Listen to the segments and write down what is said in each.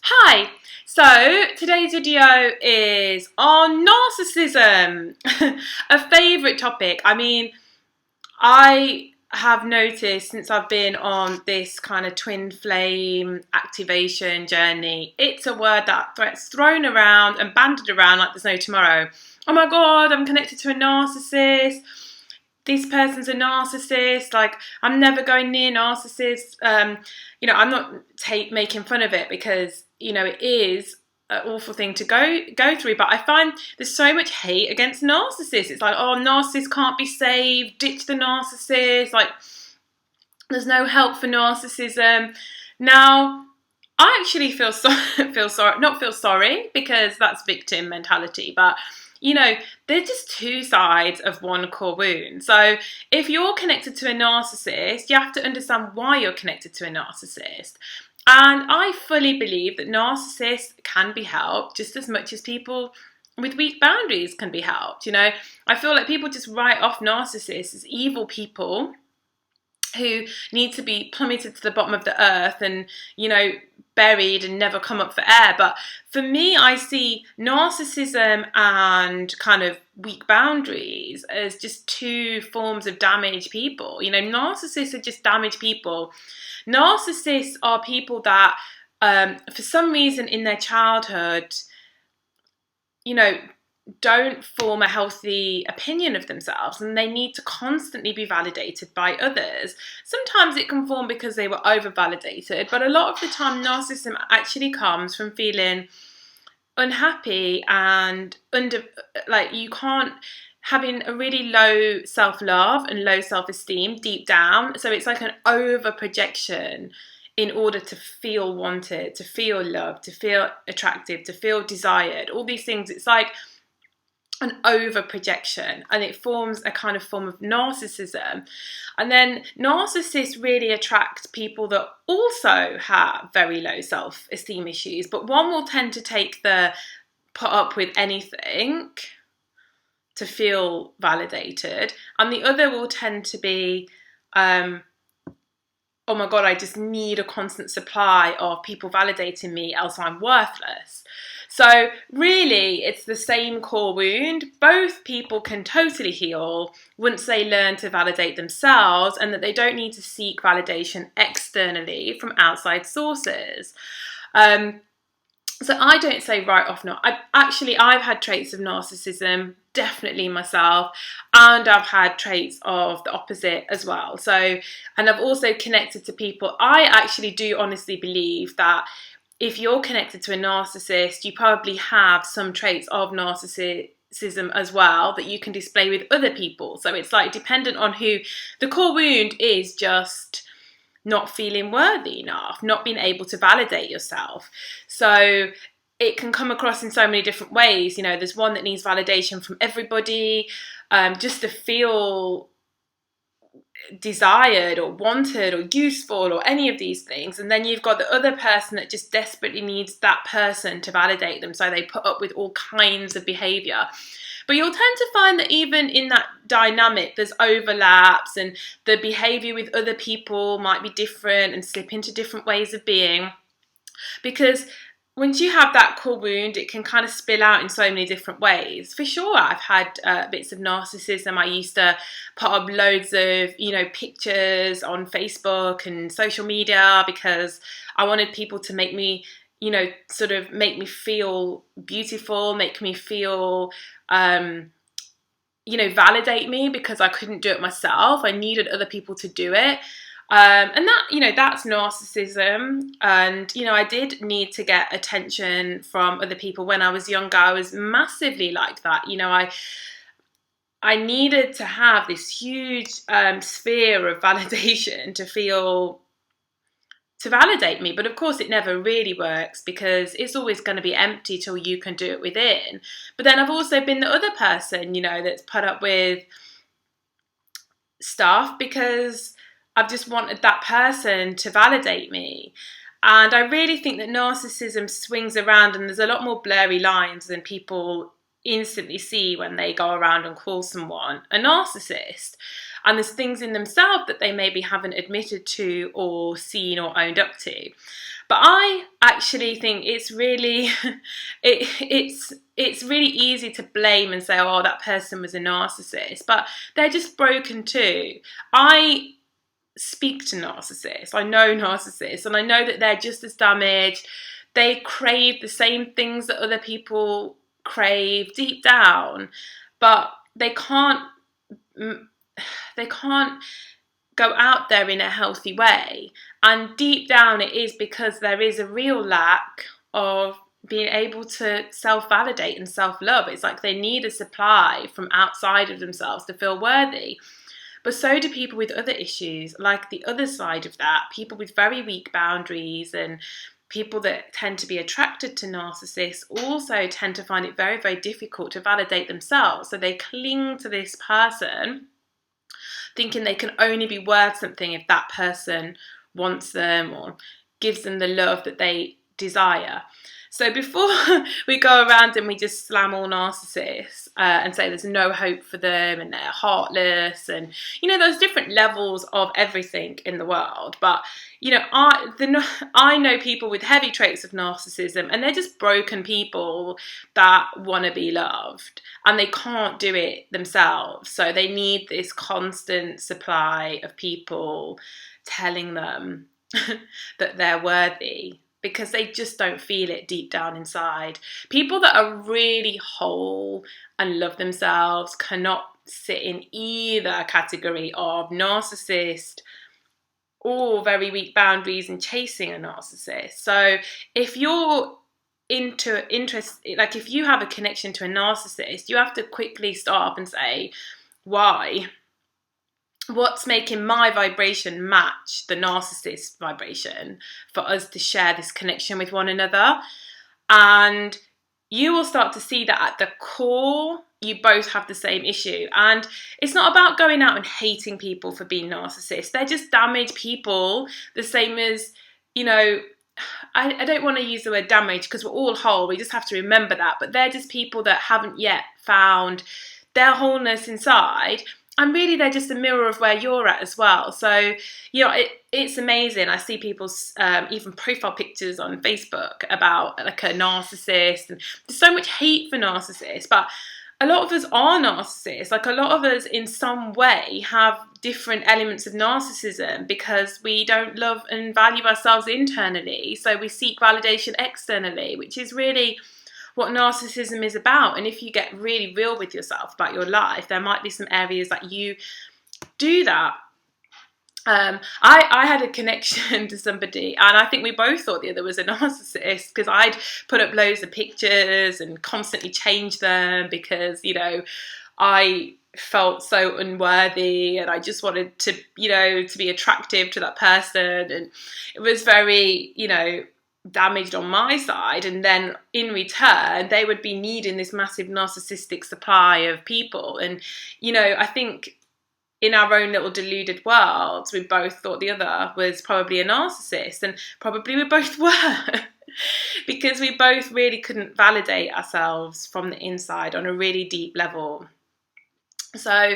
Hi, so today's video is on narcissism, a favourite topic. I mean, I have noticed since I've been on this kind of twin flame activation journey, it's a word that gets thrown around and banded around like there's no tomorrow. Oh my God, I'm connected to a narcissist. This person's a narcissist. Like, I'm never going near narcissists. I'm not making fun of it because it is an awful thing to go through. But I find there's so much hate against narcissists. It's like, oh, narcissists can't be saved. Ditch the narcissist. Like, there's no help for narcissism. Now, I actually not feel sorry because that's victim mentality, but they're just two sides of one core wound. So if you're connected to a narcissist, you have to understand why you're connected to a narcissist. And I fully believe that narcissists can be helped just as much as people with weak boundaries can be helped. I feel like people just write off narcissists as evil people who need to be plummeted to the bottom of the earth and, buried and never come up for air. But for me, I see narcissism and kind of weak boundaries as just two forms of damaged people. Narcissists are just damaged people. Narcissists are people that, for some reason in their childhood, don't form a healthy opinion of themselves, and they need to constantly be validated by others. Sometimes it can form because they were over-validated, but a lot of the time narcissism actually comes from feeling unhappy and having a really low self-love and low self-esteem deep down. So it's like an over-projection in order to feel wanted, to feel loved, to feel attractive, to feel desired, all these things. It's like an over projection, and it forms a kind of form of narcissism. And then narcissists really attract people that also have very low self-esteem issues, but one will tend to take the put up with anything to feel validated, and the other will tend to be oh my God, I just need a constant supply of people validating me, else I'm worthless. So really, it's the same core wound. Both people can totally heal once they learn to validate themselves, and that they don't need to seek validation externally from outside sources. So I don't say right off not. I've had traits of narcissism, definitely myself, and I've had traits of the opposite as well. So, and I've also connected to people. I actually do honestly believe that if you're connected to a narcissist, you probably have some traits of narcissism as well that you can display with other people. So it's like dependent on who. The core wound is just not feeling worthy enough, not being able to validate yourself. So it can come across in so many different ways. There's one that needs validation from everybody, just to feel desired or wanted or useful or any of these things. And then you've got the other person that just desperately needs that person to validate them, so they put up with all kinds of behaviour. But you'll tend to find that even in that dynamic, there's overlaps, and the behaviour with other people might be different and slip into different ways of being. Because once you have that core wound, it can kind of spill out in so many different ways. For sure, I've had bits of narcissism. I used to put up loads of, pictures on Facebook and social media because I wanted people to make me, sort of make me feel beautiful, make me feel, validate me, because I couldn't do it myself. I needed other people to do it. And that, that's narcissism. And, I did need to get attention from other people when I was younger. I was massively like that. I needed to have this huge sphere of validation to validate me. But of course, it never really works because it's always going to be empty till you can do it within. But then I've also been the other person, that's put up with stuff because I've just wanted that person to validate me. And I really think that narcissism swings around, and there's a lot more blurry lines than people instantly see when they go around and call someone a narcissist. And there's things in themselves that they maybe haven't admitted to or seen or owned up to. But I actually think it's really, it's really easy to blame and say, oh, that person was a narcissist, but they're just broken too. I speak to narcissists. I know narcissists, and I know that they're just as damaged. They crave the same things that other people crave deep down, but they can't go out there in a healthy way. And deep down it is because there is a real lack of being able to self-validate and self-love. It's like they need a supply from outside of themselves to feel worthy. But so do people with other issues, like the other side of that, people with very weak boundaries, and people that tend to be attracted to narcissists also tend to find it very, very difficult to validate themselves. So they cling to this person, thinking they can only be worth something if that person wants them or gives them the love that they desire. So before we go around and we just slam all narcissists and say there's no hope for them and they're heartless, and there's different levels of everything in the world, but I know people with heavy traits of narcissism, and they're just broken people that want to be loved and they can't do it themselves, so they need this constant supply of people telling them that they're worthy, because they just don't feel it deep down inside. People that are really whole and love themselves cannot sit in either category of narcissist or very weak boundaries and chasing a narcissist. So if you're if you have a connection to a narcissist, you have to quickly stop and say, why? What's making my vibration match the narcissist vibration for us to share this connection with one another? And you will start to see that at the core, you both have the same issue. And it's not about going out and hating people for being narcissists. They're just damaged people, the same as, I don't want to use the word damage because we're all whole. We just have to remember that. But they're just people that haven't yet found their wholeness inside. And really, they're just a mirror of where you're at as well. So, it's amazing. I see people's even profile pictures on Facebook about like a narcissist. And there's so much hate for narcissists. But a lot of us are narcissists. Like a lot of us in some way have different elements of narcissism because we don't love and value ourselves internally. So we seek validation externally, which is really what narcissism is about. And if you get really real with yourself about your life, there might be some areas that you do that. I had a connection to somebody, and I think we both thought the other was a narcissist because I'd put up loads of pictures and constantly change them because, I felt so unworthy and I just wanted to, to be attractive to that person. And it was very, damaged on my side, and then in return they would be needing this massive narcissistic supply of people. And I think in our own little deluded worlds we both thought the other was probably a narcissist, and probably we both were because we both really couldn't validate ourselves from the inside on a really deep level. So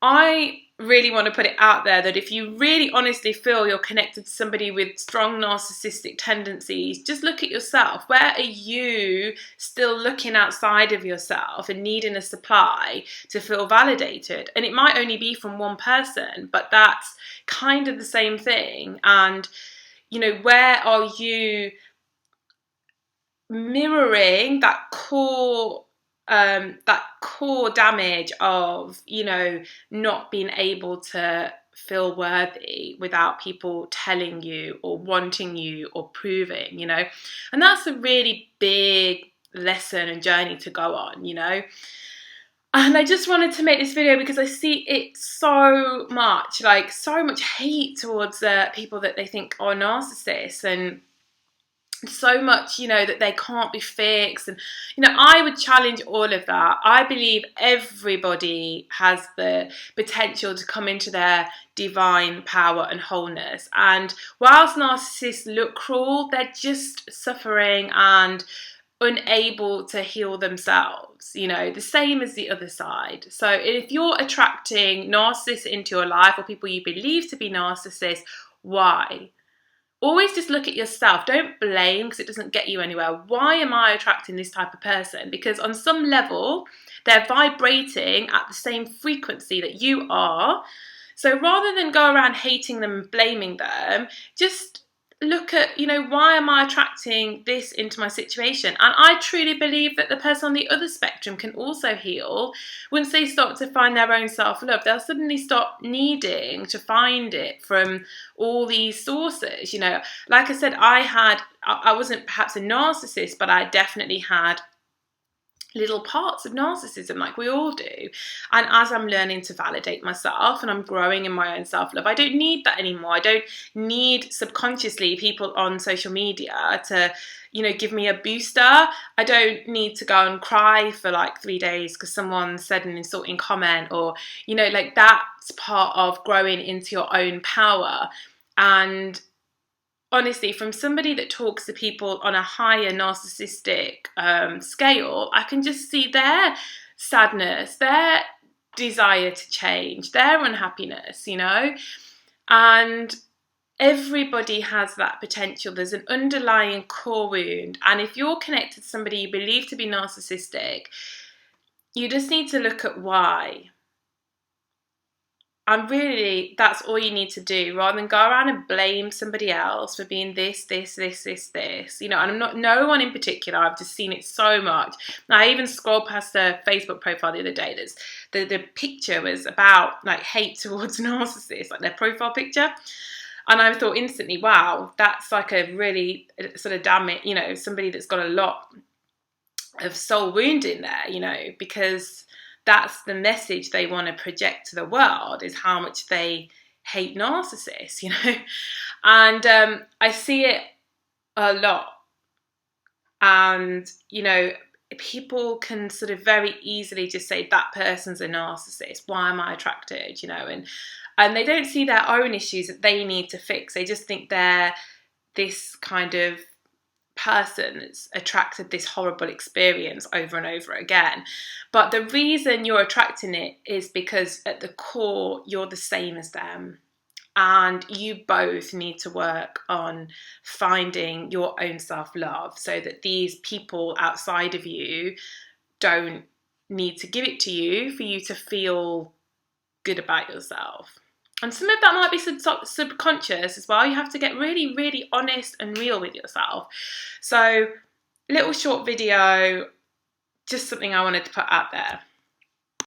I really want to put it out there that if you really honestly feel you're connected to somebody with strong narcissistic tendencies, just look at yourself. Where are you still looking outside of yourself and needing a supply to feel validated? And it might only be from one person, but that's kind of the same thing. And, where are you mirroring that core damage of, not being able to feel worthy without people telling you or wanting you or proving, and that's a really big lesson and journey to go on, And I just wanted to make this video because I see it so much hate towards people that they think are narcissists, and so much, that they can't be fixed. And, I would challenge all of that. I believe everybody has the potential to come into their divine power and wholeness. And whilst narcissists look cruel, they're just suffering and unable to heal themselves, the same as the other side. So if you're attracting narcissists into your life, or people you believe to be narcissists, why? Always just look at yourself. Don't blame, because it doesn't get you anywhere. Why am I attracting this type of person? Because on some level, they're vibrating at the same frequency that you are. So rather than go around hating them and blaming them, just look at, why am I attracting this into my situation? And I truly believe that the person on the other spectrum can also heal. Once they start to find their own self-love, they'll suddenly stop needing to find it from all these sources. Like I said, I wasn't perhaps a narcissist, but I definitely had little parts of narcissism, like we all do. And as I'm learning to validate myself and I'm growing in my own self-love, I don't need that anymore. I don't need subconsciously people on social media to give me a booster. I don't need to go and cry for like 3 days because someone said an insulting comment, or like that's part of growing into your own power. And honestly, from somebody that talks to people on a higher narcissistic scale, I can just see their sadness, their desire to change, their unhappiness, and everybody has that potential. There's an underlying core wound, and if you're connected to somebody you believe to be narcissistic, you just need to look at why. And really, that's all you need to do, rather than go around and blame somebody else for being this. And I'm not no one in particular. I've just seen it so much. I even scrolled past a Facebook profile the other day. The picture was about like hate towards narcissists, like their profile picture. And I thought instantly, wow, that's like a really sort of damn somebody that's got a lot of soul wound in there, because that's the message they want to project to the world, is how much they hate narcissists, And I see it a lot. And, people can sort of very easily just say that person's a narcissist. Why am I attracted, and they don't see their own issues that they need to fix. They just think they're this kind of person that's attracted this horrible experience over and over again. But the reason you're attracting it is because at the core you're the same as them, and you both need to work on finding your own self-love so that these people outside of you don't need to give it to you for you to feel good about yourself. And some of that might be subconscious as well. You have to get really, really honest and real with yourself. So, little short video, just something I wanted to put out there.